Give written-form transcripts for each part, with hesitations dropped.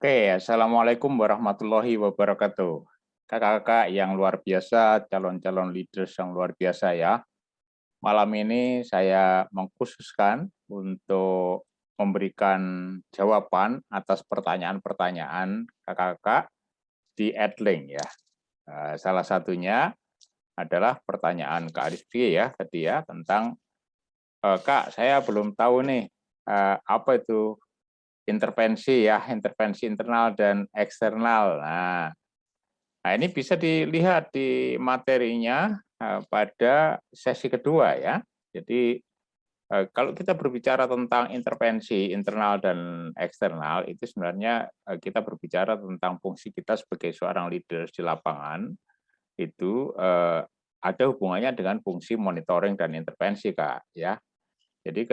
Oke, assalamualaikum warahmatullahi wabarakatuh. Kakak-kakak yang luar biasa, calon-calon leaders yang luar biasa ya. Malam ini saya mengkhususkan untuk memberikan jawaban atas pertanyaan-pertanyaan kakak-kakak di Adlink ya. Salah satunya adalah pertanyaan Kak Rizky ya tadi ya tentang Kak, saya belum tahu nih apa itu intervensi ya, intervensi internal dan eksternal. Nah, ini bisa dilihat di materinya pada sesi kedua ya. Jadi kalau kita berbicara tentang intervensi internal dan eksternal, itu sebenarnya kita berbicara tentang fungsi kita sebagai seorang leader di lapangan, itu ada hubungannya dengan fungsi monitoring dan intervensi, Kak. Ya, jadi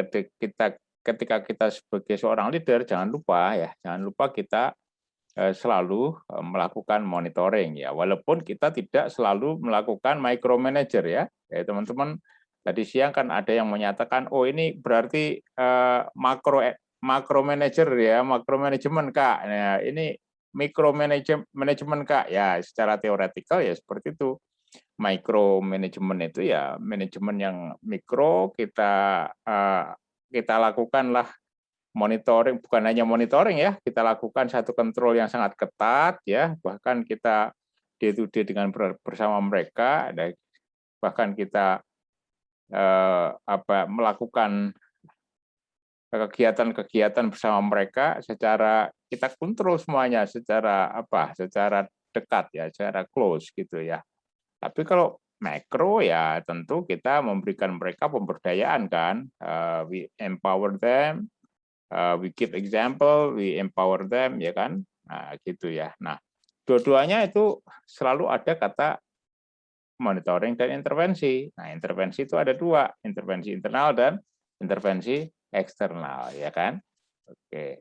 ketika kita sebagai seorang leader, jangan lupa kita selalu melakukan monitoring ya, walaupun kita tidak selalu melakukan micromanager ya. Ya teman-teman, tadi siang kan ada yang menyatakan, oh ini berarti makro manager ya, makro manajemen Kak. Nah, ini mikro manajemen Kak. Ya, secara teoretikal ya seperti itu. Micro manajemen itu ya manajemen yang mikro, kita lakukanlah monitoring, bukan hanya monitoring ya, kita lakukan satu kontrol yang sangat ketat ya, bahkan kita day to day dengan bersama mereka, bahkan kita melakukan kegiatan-kegiatan bersama mereka secara kita kontrol semuanya secara dekat ya, secara close gitu ya. Tapi kalau makro ya tentu kita memberikan mereka pemberdayaan kan, we empower them, we give example, we empower them, ya kan? Nah, gitu ya. Nah, dua-duanya itu selalu ada kata monitoring dan intervensi. Nah, intervensi itu ada dua, intervensi internal dan intervensi eksternal, ya kan? Oke.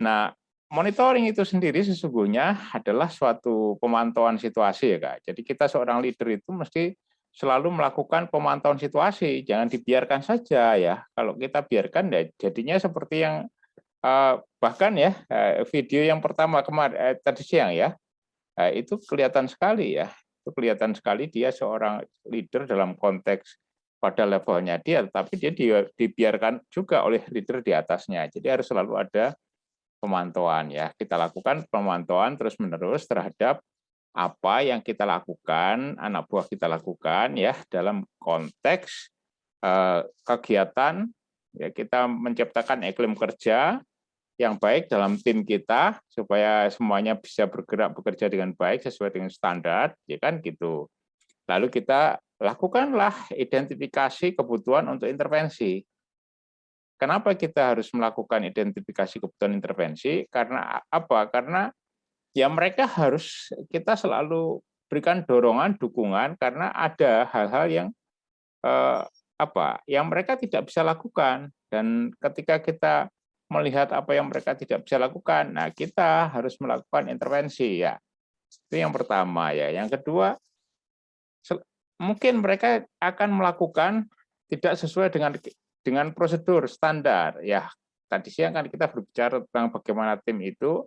Nah, monitoring itu sendiri sesungguhnya adalah suatu pemantauan situasi ya Kak. Jadi kita seorang leader itu mesti selalu melakukan pemantauan situasi, jangan dibiarkan saja ya. Kalau kita biarkan ya jadinya seperti yang bahkan ya video yang pertama kemarin tadi siang ya, itu kelihatan sekali ya. Itu kelihatan sekali dia seorang leader dalam konteks pada levelnya dia, tetapi dia dibiarkan juga oleh leader di atasnya. Jadi harus selalu ada pemantauan ya. Kita lakukan pemantauan terus-menerus terhadap apa yang kita lakukan, anak buah kita lakukan ya dalam konteks kegiatan ya, kita menciptakan iklim kerja yang baik dalam tim kita supaya semuanya bisa bergerak bekerja dengan baik sesuai dengan standar, ya kan gitu. Lalu kita lakukanlah identifikasi kebutuhan untuk intervensi. Kenapa kita harus melakukan identifikasi kebutuhan intervensi? Karena apa? Karena ya mereka harus kita selalu berikan dorongan, dukungan karena ada hal-hal yang eh, yang mereka tidak bisa lakukan, dan ketika kita melihat apa yang mereka tidak bisa lakukan, nah kita harus melakukan intervensi ya. Itu yang pertama ya. Yang kedua, mungkin mereka akan melakukan tidak sesuai dengan prosedur standar ya. Tadi siang kan kita berbicara tentang bagaimana tim itu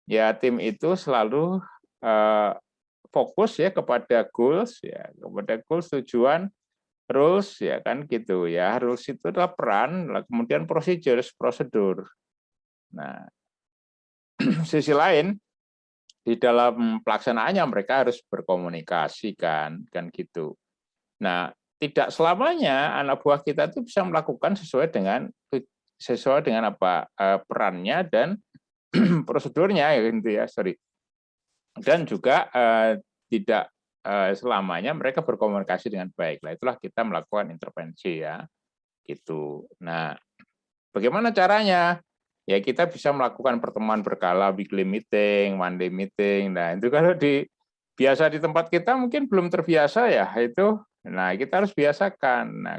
ya, tim itu selalu fokus ya kepada goals ya, kepada goals, tujuan, rules ya kan gitu ya. Rules itu adalah peran, kemudian prosedur. Nah, sisi lain di dalam pelaksanaannya mereka harus berkomunikasi kan gitu. Nah, tidak selamanya anak buah kita itu bisa melakukan sesuai dengan apa perannya dan prosedurnya gitu ya, sorry. Dan juga tidak selamanya mereka berkomunikasi dengan baik. Nah, itulah kita melakukan intervensi ya, gitu. Nah, bagaimana caranya? Ya kita bisa melakukan pertemuan berkala, weekly meeting, Monday meeting. Nah, itu kalau biasa di tempat kita mungkin belum terbiasa ya itu. Nah, kita harus biasakan. Nah,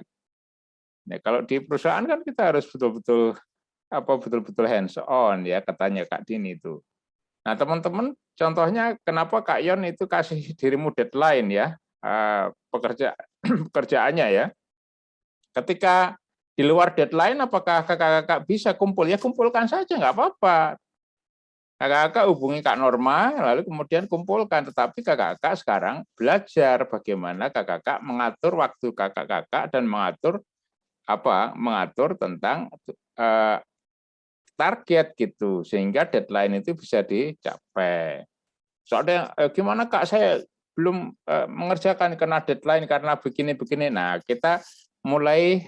kalau di perusahaan kan kita harus betul-betul hands on ya, katanya Kak Dini itu. Nah, teman-teman, contohnya kenapa Kak Yon itu kasih dirimu deadline ya, pekerjaannya ya. Ketika di luar deadline, apakah kakak-kakak bisa kumpul? Ya kumpulkan saja, nggak apa-apa. Kakak-kakak hubungi Kak Norma, lalu kemudian kumpulkan. Tetapi kakak-kakak sekarang belajar bagaimana kakak-kakak mengatur waktu kakak-kakak dan mengatur tentang target gitu, sehingga deadline itu bisa dicapai. Soalnya gimana Kak, saya belum mengerjakan karena deadline karena begini-begini. Nah, kita mulai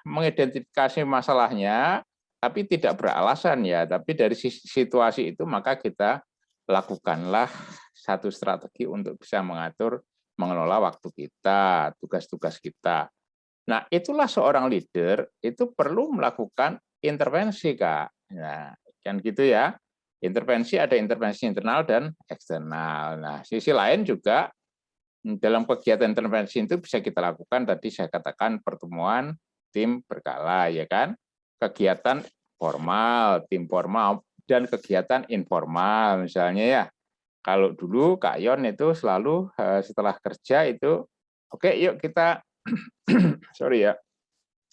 mengidentifikasi masalahnya, tapi tidak beralasan ya. Tapi dari situasi itu maka kita lakukanlah satu strategi untuk bisa mengelola waktu kita, tugas-tugas kita. Nah, itulah seorang leader itu perlu melakukan intervensi, Kak. Nah, kan gitu ya. Intervensi ada intervensi internal dan eksternal. Nah, sisi lain juga dalam kegiatan intervensi itu bisa kita lakukan tadi saya katakan pertemuan tim berkala ya kan. Kegiatan formal, tim formal dan kegiatan informal misalnya ya. Kalau dulu Kak Yon itu selalu setelah kerja itu oke, yuk kita sorry ya.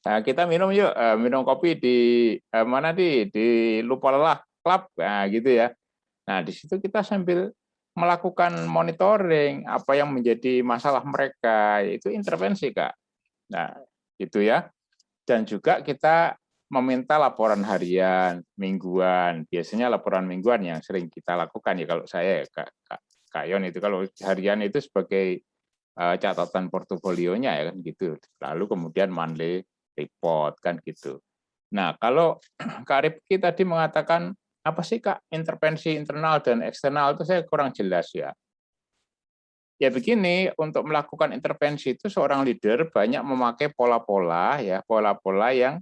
Nah, kita minum yuk, minum kopi di mana di Lupa Lelah Club, nah, gitu ya. Nah, di situ kita sambil melakukan monitoring apa yang menjadi masalah mereka, itu intervensi, Kak. Nah, gitu ya. Dan juga kita meminta laporan harian, mingguan. Biasanya laporan mingguan yang sering kita lakukan ya kalau saya, Kak Yon itu kalau harian itu sebagai catatan portofolionya ya kan gitu. Lalu kemudian monthly report kan gitu. Nah, kalau Kak Rifki tadi mengatakan apa sih Kak intervensi internal dan eksternal itu saya kurang jelas ya. Ya begini, untuk melakukan intervensi itu seorang leader banyak memakai pola-pola ya, pola-pola yang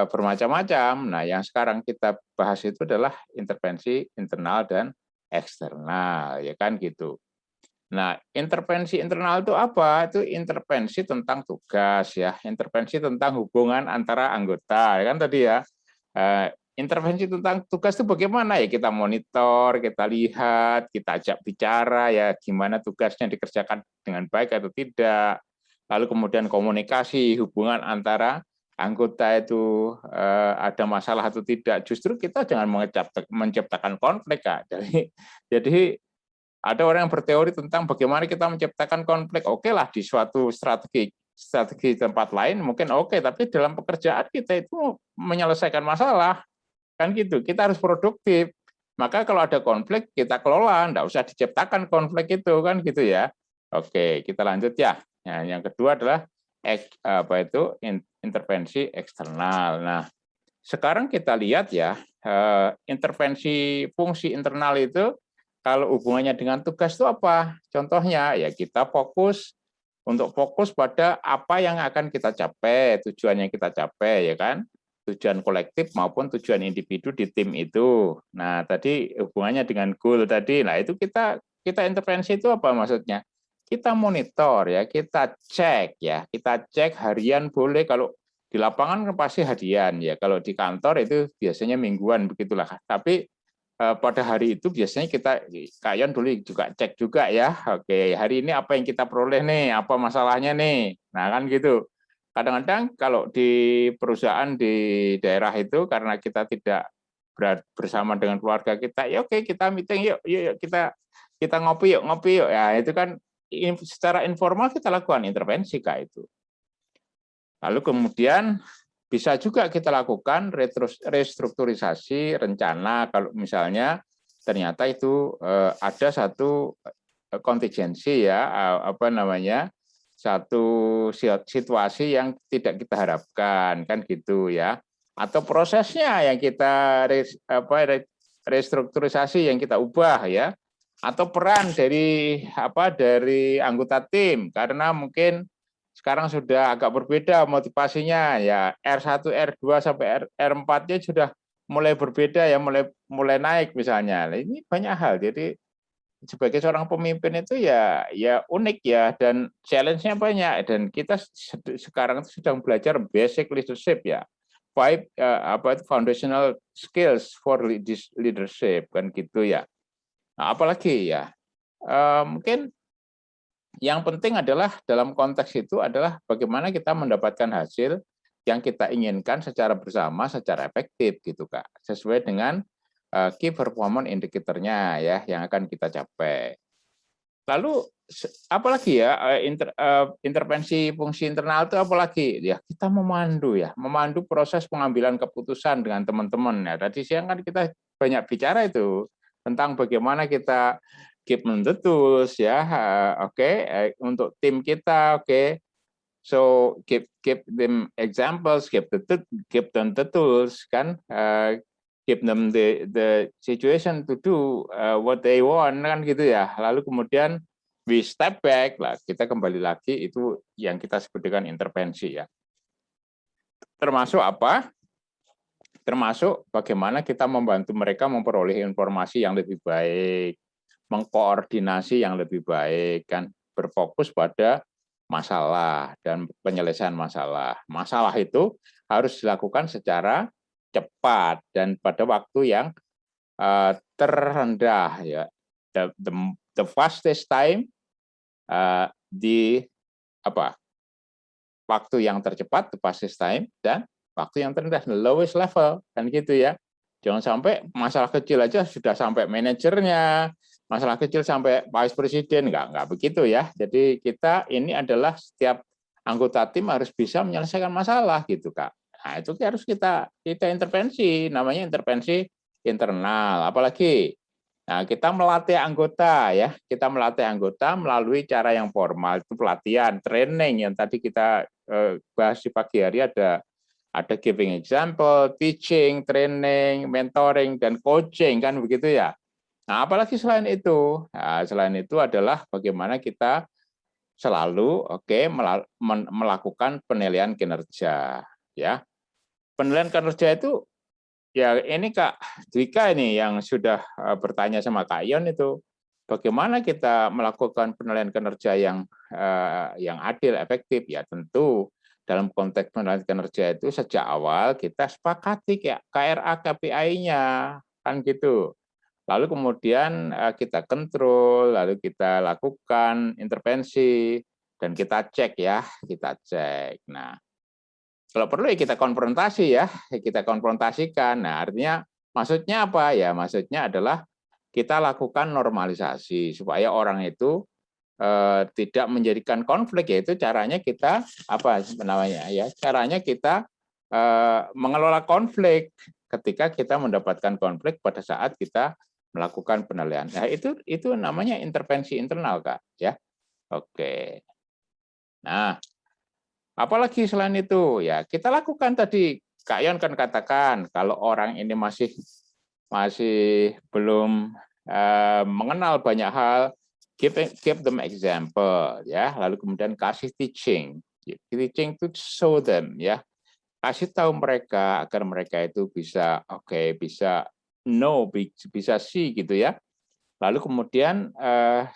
bermacam-macam. Nah, yang sekarang kita bahas itu adalah intervensi internal dan eksternal ya kan gitu. Nah, intervensi internal itu apa? Itu intervensi tentang tugas ya, intervensi tentang hubungan antara anggota, ya kan tadi ya. Intervensi tentang tugas itu bagaimana ya? Kita monitor, kita lihat, kita ajak bicara ya, gimana tugasnya dikerjakan dengan baik atau tidak. Lalu kemudian komunikasi, hubungan antara anggota itu ada masalah atau tidak. Justru kita jangan menciptakan konflik, Kak. Jadi ada orang yang berteori tentang bagaimana kita menciptakan konflik. Oke lah di suatu strategi tempat lain mungkin oke, tapi dalam pekerjaan kita itu menyelesaikan masalah kan gitu. Kita harus produktif. Maka kalau ada konflik kita kelola, enggak usah diciptakan konflik itu kan gitu ya. Oke, kita lanjut ya. Nah, yang kedua adalah intervensi eksternal. Nah, sekarang kita lihat ya, intervensi fungsi internal itu kalau hubungannya dengan tugas itu apa? Contohnya ya kita fokus pada apa yang akan kita capai, tujuan yang kita capai ya kan? Tujuan kolektif maupun tujuan individu di tim itu. Nah, tadi hubungannya dengan goal tadi. Nah, itu kita intervensi itu apa maksudnya? Kita monitor ya, kita cek ya, kita cek harian boleh kalau di lapangan kan pasti harian ya. Kalau di kantor itu biasanya mingguan begitulah. Tapi pada hari itu biasanya kita Kayon dulu juga cek juga ya. Oke, hari ini apa yang kita peroleh nih, apa masalahnya nih. Nah, kan gitu. Kadang-kadang kalau di perusahaan di daerah itu karena kita tidak bersama dengan keluarga kita, ya oke kita meeting yuk kita ngopi yuk. Ya, itu kan secara informal kita lakukan intervensi Kak itu. Lalu kemudian bisa juga kita lakukan restrukturisasi rencana kalau misalnya ternyata itu ada satu kontingensi ya satu situasi yang tidak kita harapkan kan gitu ya, atau prosesnya yang kita restrukturisasi yang kita ubah ya, atau peran dari anggota tim karena mungkin sekarang sudah agak berbeda motivasinya ya, R1, R2 sampai R4-nya sudah mulai berbeda ya, mulai naik misalnya. Nah, ini banyak hal. Jadi sebagai seorang pemimpin itu ya unik ya, dan challenge-nya banyak, dan kita sekarang itu sedang belajar basic leadership ya. Foundational skills for leadership kan gitu ya. Nah, apalagi ya mungkin yang penting adalah dalam konteks itu adalah bagaimana kita mendapatkan hasil yang kita inginkan secara bersama, secara efektif gitu Kak. Sesuai dengan key performance indicator-nya ya yang akan kita capai. Lalu apalagi ya intervensi fungsi internal itu apalagi ya kita memandu proses pengambilan keputusan dengan teman-teman ya. Tadi siang kan kita banyak bicara itu tentang bagaimana kita give them the tools ya, untuk tim kita, so give them examples, give them the tools kan, give them the situation to do what they want kan gitu ya. Lalu kemudian we step back lah, kita kembali lagi, itu yang kita sebut dengan intervensi ya. Termasuk apa? Termasuk bagaimana kita membantu mereka memperoleh informasi yang lebih baik, mengkoordinasi yang lebih baik kan, berfokus pada masalah dan penyelesaian masalah. Masalah itu harus dilakukan secara cepat dan pada waktu yang terrendah ya. The fastest time di waktu yang tercepat, the fastest time, dan waktu yang terendah, the lowest level kan gitu ya. Jangan sampai masalah kecil aja sudah sampai manajernya, masalah kecil sampai vice presiden, enggak begitu ya. Jadi kita ini adalah setiap anggota tim harus bisa menyelesaikan masalah gitu Kak. Nah, itu harus kita intervensi, namanya intervensi internal. Apalagi nah, kita melatih anggota ya, kita melatih anggota melalui cara yang formal, itu pelatihan, training yang tadi kita bahas di pagi hari, ada giving example, teaching, training, mentoring, dan coaching kan begitu ya. Nah, apalagi selain itu, selain itu adalah bagaimana kita selalu melakukan penilaian kinerja ya. Penilaian kinerja itu ya ini Kak Dwika ini yang sudah bertanya sama Kak Ion itu, bagaimana kita melakukan penilaian kinerja yang adil, efektif ya. Tentu dalam konteks penilaian kinerja itu sejak awal kita sepakati kayak KRA KPI-nya kan gitu. Lalu kemudian kita kontrol, lalu kita lakukan intervensi dan kita cek ya, kita cek. Nah, kalau perlu ya kita konfrontasi ya, kita konfrontasikan. Nah, artinya maksudnya apa ya? Maksudnya adalah kita lakukan normalisasi supaya orang itu tidak menjadikan konflik, yaitu caranya kita caranya kita mengelola konflik ketika kita mendapatkan konflik pada saat kita melakukan penilaian. Nah, itu namanya intervensi internal Kak ya. Oke. Nah, apalagi selain itu ya kita lakukan tadi Kak Yon kan katakan kalau orang ini masih belum mengenal banyak hal, give them example ya, lalu kemudian kasih teaching to show them ya, kasih tahu mereka agar mereka itu bisa bisa know, bisa see gitu ya. Lalu kemudian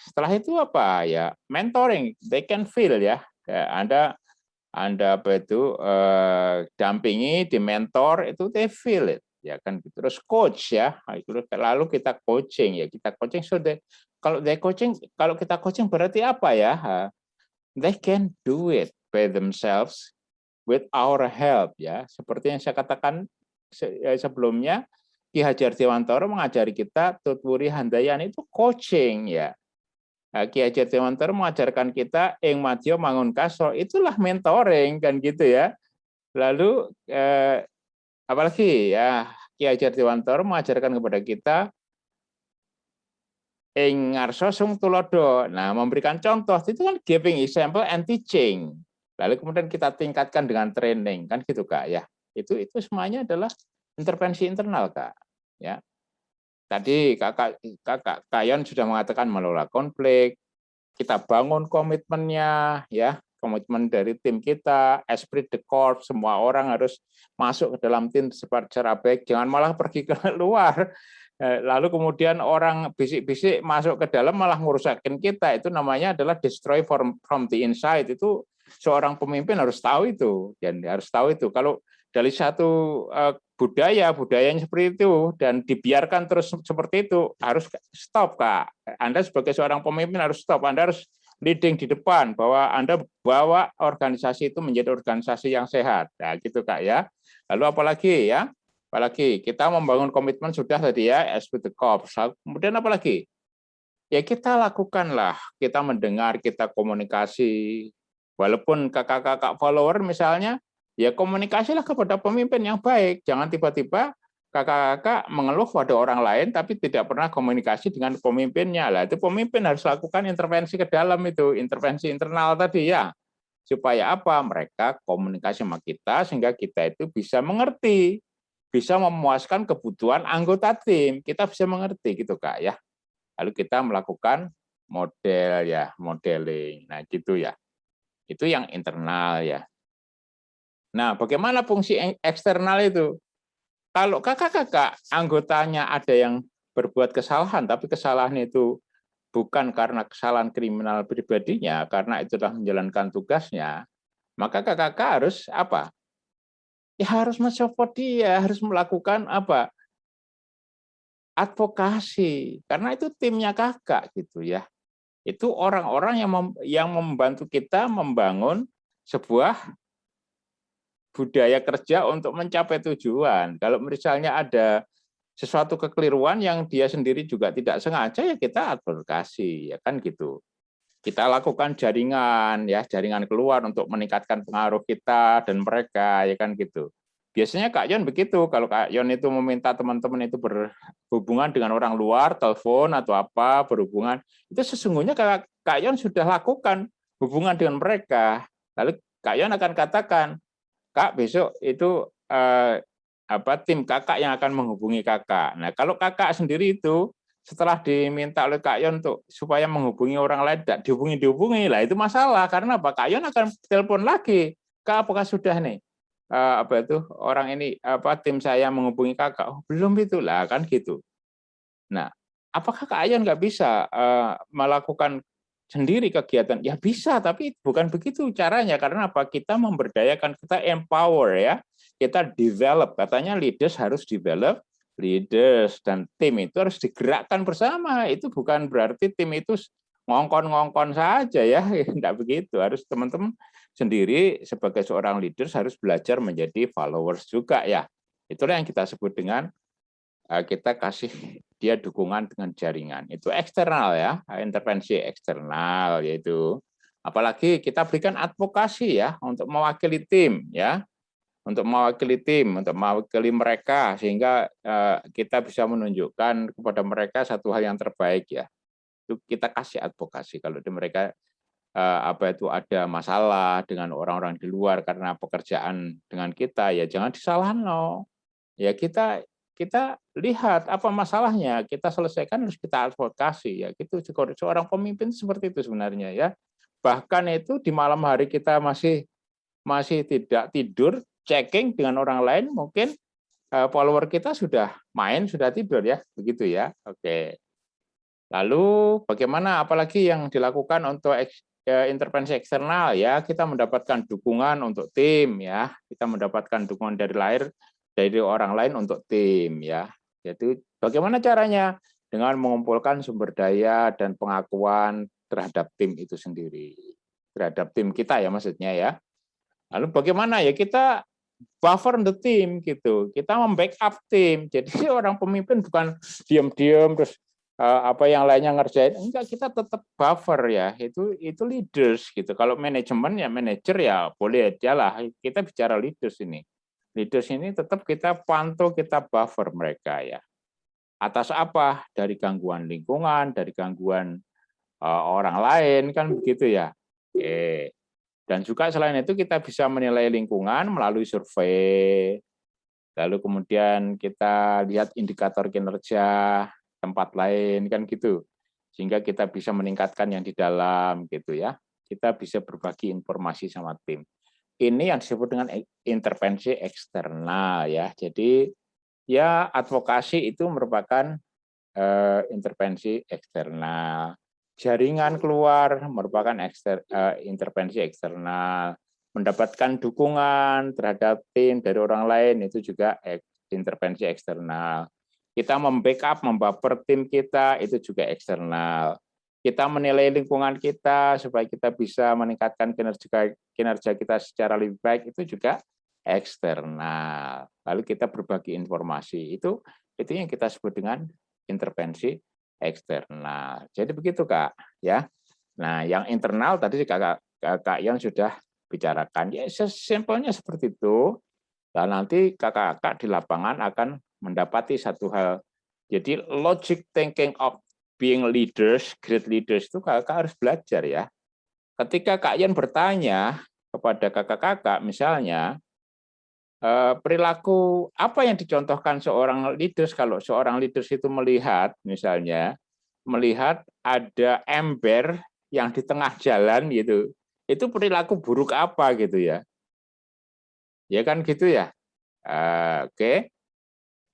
setelah itu apa ya, mentoring, they can feel ya, Anda dampingi, di mentor itu they feel it ya kan. Terus coach ya, lalu kita coaching ya, kalau kita coaching berarti apa ya, they can do it by themselves with our help ya, seperti yang saya katakan sebelumnya. Ki Hajar Dewantara mengajari kita Tutwuri Handayani itu coaching ya. Ki Hajar Dewantara mengajarkan kita ing madya mangun kaso, itulah mentoring kan gitu ya. Lalu apalagi ya, Ki Hajar Dewantara mengajarkan kepada kita ing ngarsa sung tulodo. Nah, memberikan contoh itu kan giving example and teaching. Lalu kemudian kita tingkatkan dengan training kan gitu Kak ya. Itu semuanya adalah intervensi internal Kak ya. Tadi Kak Yon sudah mengatakan mengelola konflik, kita bangun komitmennya ya, komitmen dari tim kita, esprit de corps, semua orang harus masuk ke dalam tim secara baik, jangan malah pergi ke luar. Lalu kemudian orang bisik-bisik masuk ke dalam malah ngerusakin kita, itu namanya adalah destroy from the inside. Itu seorang pemimpin harus tahu itu, dan harus tahu itu. Kalau dari satu budayanya seperti itu dan dibiarkan terus seperti itu, harus stop Kak. Anda sebagai seorang pemimpin harus stop. Anda harus leading di depan, bahwa Anda bawa organisasi itu menjadi organisasi yang sehat. Nah, gitu Kak ya. Lalu apalagi ya? Apalagi kita membangun komitmen sudah tadi ya, as with the corps. Kemudian apa lagi? Ya kita lakukanlah, kita mendengar, kita komunikasi. Walaupun kakak-kakak follower misalnya, ya komunikasilah kepada pemimpin yang baik. Jangan tiba-tiba kakak-kakak mengeluh pada orang lain tapi tidak pernah komunikasi dengan pemimpinnya. Lah itu pemimpin harus lakukan intervensi ke dalam itu, intervensi internal tadi ya. Supaya apa? Mereka komunikasi sama kita sehingga kita itu bisa mengerti, bisa memuaskan kebutuhan anggota tim. Kita bisa mengerti gitu Kak ya. Lalu kita melakukan model ya, modeling. Nah, gitu ya. Itu yang internal ya. Nah, bagaimana fungsi eksternal itu? Kalau kakak-kakak anggotanya ada yang berbuat kesalahan, tapi kesalahan itu bukan karena kesalahan kriminal pribadinya, karena itu adalah menjalankan tugasnya, maka kakak-kakak harus apa? Ya harus mensupport dia, harus melakukan apa? Advokasi, karena itu timnya kakak gitu ya. Itu orang-orang yang membantu kita membangun sebuah budaya kerja untuk mencapai tujuan. Kalau misalnya ada sesuatu kekeliruan yang dia sendiri juga tidak sengaja, ya kita advokasi, ya kan gitu. Kita lakukan jaringan, ya jaringan keluar untuk meningkatkan pengaruh kita dan mereka, ya kan gitu. Biasanya Kak Yon begitu, kalau Kak Yon itu meminta teman-teman itu berhubungan dengan orang luar, telepon atau apa, berhubungan, itu sesungguhnya Kak Yon sudah lakukan hubungan dengan mereka. Lalu Kak Yon akan katakan, Kak besok itu tim kakak yang akan menghubungi kakak. Nah kalau kakak sendiri itu setelah diminta oleh Kak Yon untuk supaya menghubungi orang lain tidak dihubungi lah itu masalah karena apa? Kak Yon akan telepon lagi, Kak apakah sudah nih orang ini tim saya menghubungi kakak? Oh, belum itulah kan gitu. Nah apakah Kak Yon nggak bisa melakukan sendiri kegiatan? Ya bisa, tapi bukan begitu caranya. Karena apa? Kita memberdayakan, kita empower ya. Kita develop. Katanya leaders harus develop, leaders dan tim itu harus digerakkan bersama. Itu bukan berarti tim itu ngongkon-ngongkon saja ya. Tidak begitu. Harus teman-teman sendiri sebagai seorang leaders harus belajar menjadi followers juga ya. Itulah yang kita sebut dengan kita kasih dia dukungan dengan jaringan. Itu eksternal ya, intervensi eksternal yaitu apalagi kita berikan advokasi ya untuk mewakili tim ya, untuk mewakili mereka sehingga kita bisa menunjukkan kepada mereka satu hal yang terbaik ya. Itu kita kasih advokasi kalau mereka ada masalah dengan orang-orang di luar karena pekerjaan dengan kita ya jangan disalahkan loh. Ya kita kita lihat apa masalahnya, kita selesaikan harus kita advokasi ya gitu. Seorang pemimpin seperti itu sebenarnya ya. Bahkan itu di malam hari kita masih masih tidak tidur, checking dengan orang lain, mungkin follower kita sudah main, sudah tidur ya, begitu ya. Oke. Lalu bagaimana apalagi yang dilakukan untuk intervensi eksternal ya, kita mendapatkan dukungan untuk tim ya, kita mendapatkan dukungan dari orang lain untuk tim ya. Jadi bagaimana caranya? Dengan mengumpulkan sumber daya dan pengakuan terhadap tim itu sendiri. Terhadap tim kita ya maksudnya ya. Lalu bagaimana ya kita buffer the team gitu. Kita membackup tim. Jadi orang pemimpin bukan diam-diam terus apa yang lainnya ngerjain. Enggak, kita tetap buffer ya. Itu leaders gitu. Kalau manajemen ya manajer ya boleh aja lah. Kita bicara leaders ini. Leaders ini tetap kita pantau, kita buffer mereka ya. Atas apa? Dari gangguan lingkungan, dari gangguan orang lain kan begitu ya. Oke. Dan juga selain itu kita bisa menilai lingkungan melalui survei. Lalu kemudian kita lihat indikator kinerja tempat lain kan gitu. Sehingga kita bisa meningkatkan yang di dalam gitu ya. Kita bisa berbagi informasi sama tim. Ini yang disebut dengan intervensi eksternal ya. Jadi ya advokasi itu merupakan intervensi eksternal. Jaringan keluar merupakan intervensi eksternal. Mendapatkan dukungan terhadap tim dari orang lain itu juga intervensi eksternal. Kita membackup, membuffer tim kita itu juga eksternal. Kita menilai lingkungan kita supaya kita bisa meningkatkan kinerja kita secara lebih baik itu juga eksternal. Lalu kita berbagi informasi. Itu yang kita sebut dengan intervensi eksternal. Jadi begitu, Kak, ya. Nah, yang internal tadi Kak Yon sudah bicarakan. Ya, simpelnya seperti itu. Dan nanti kakak-kakak di lapangan akan mendapati satu hal. Jadi logic thinking of being leaders, great leaders itu kakak harus belajar ya. Ketika Kak Yan bertanya kepada kakak-kakak misalnya, perilaku apa yang dicontohkan seorang leaders kalau seorang leaders itu melihat misalnya, melihat ada ember yang di tengah jalan gitu, itu perilaku buruk apa gitu ya. Ya kan gitu ya. Oke.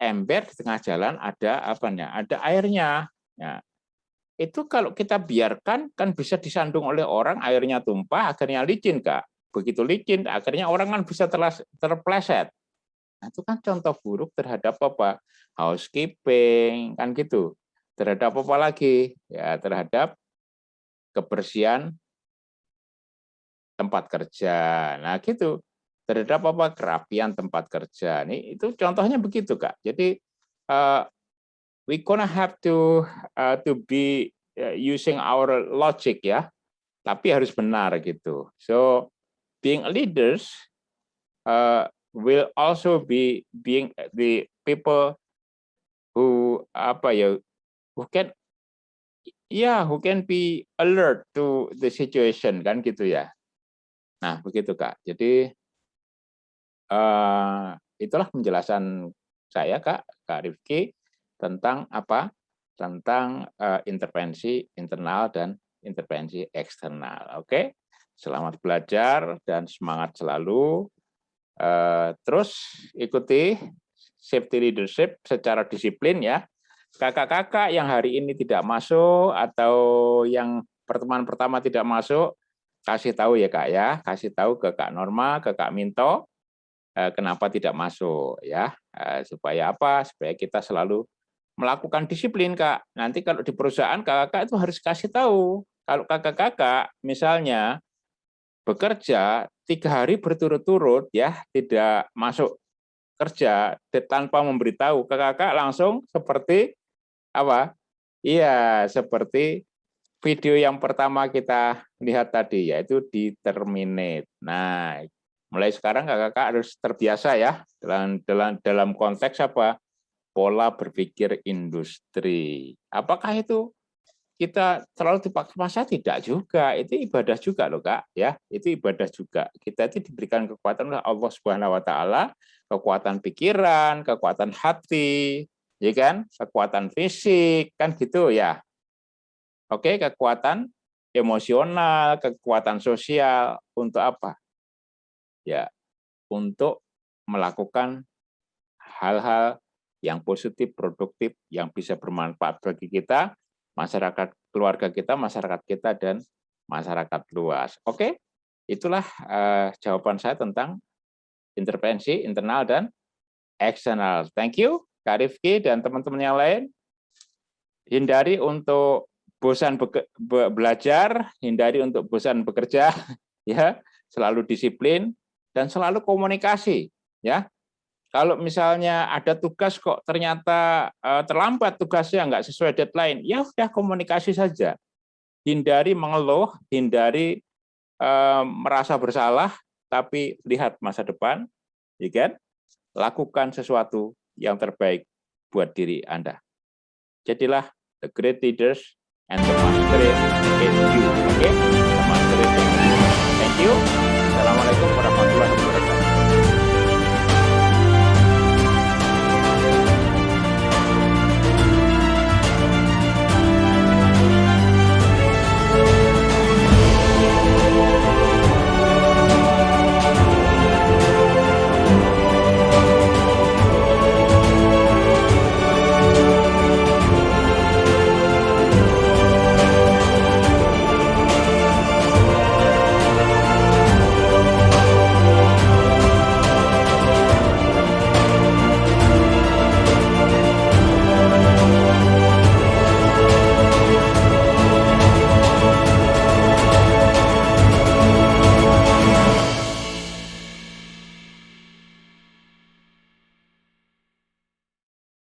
Ember di tengah jalan ada apanya? Ada airnya. Ya. Itu kalau kita biarkan kan bisa disandung oleh orang, airnya tumpah, akhirnya licin, Kak. Begitu licin, akhirnya orang kan bisa terpleset. Nah, itu kan contoh buruk terhadap apa? Housekeeping, kan gitu. Terhadap apa lagi? Ya, terhadap kebersihan tempat kerja. Nah, gitu. Terhadap apa? Kerapian tempat kerja. Ini itu contohnya begitu, Kak. Jadi we gonna have to be using our logic ya, tapi harus benar gitu. So being a leaders will also be being the people who who can be alert to the situation kan gitu ya. Nah begitu Kak. Jadi itulah penjelasan saya Kak Rifki tentang apa? Tentang intervensi internal dan intervensi eksternal. Oke, selamat belajar dan semangat selalu. Terus ikuti safety leadership secara disiplin ya. Kakak-kakak yang hari ini tidak masuk atau yang pertemuan pertama tidak masuk, kasih tahu ya Kak ya, kasih tahu ke Kak Norma, ke Kak Minto, kenapa tidak masuk ya, supaya apa? Supaya kita selalu melakukan disiplin, Kak. Nanti kalau di perusahaan kakak itu harus kasih tahu. Kalau kakak-kakak misalnya bekerja 3 hari berturut-turut ya tidak masuk kerja tanpa memberitahu ke kakak langsung seperti apa? Iya, seperti video yang pertama kita lihat tadi yaitu di terminate. Nah, mulai sekarang kakak-kakak harus terbiasa ya dalam konteks apa? Pola berpikir industri. Apakah itu kita terlalu dipaksa? Tidak juga. Itu ibadah juga loh Kak. Ya, itu ibadah juga. Kita itu diberikan kekuatan oleh Allah Subhanahu Wa Taala, kekuatan pikiran, kekuatan hati, ya kan, kekuatan fisik, kan gitu ya. Oke, kekuatan emosional, kekuatan sosial untuk apa? Ya, untuk melakukan hal-hal yang positif, produktif, yang bisa bermanfaat bagi kita, masyarakat, keluarga kita, masyarakat kita, dan masyarakat luas. Oke, itulah jawaban saya tentang intervensi internal dan eksternal. Thank you, Kak Rifki dan teman-teman yang lain. Hindari untuk bosan belajar, hindari untuk bosan bekerja, ya, selalu disiplin dan selalu komunikasi, ya. Kalau misalnya ada tugas kok ternyata terlambat tugasnya nggak sesuai deadline, ya sudah komunikasi saja. Hindari mengeluh, hindari merasa bersalah, tapi lihat masa depan, ya kan? Lakukan sesuatu yang terbaik buat diri Anda. Jadilah the great leaders and the master in you. Oke?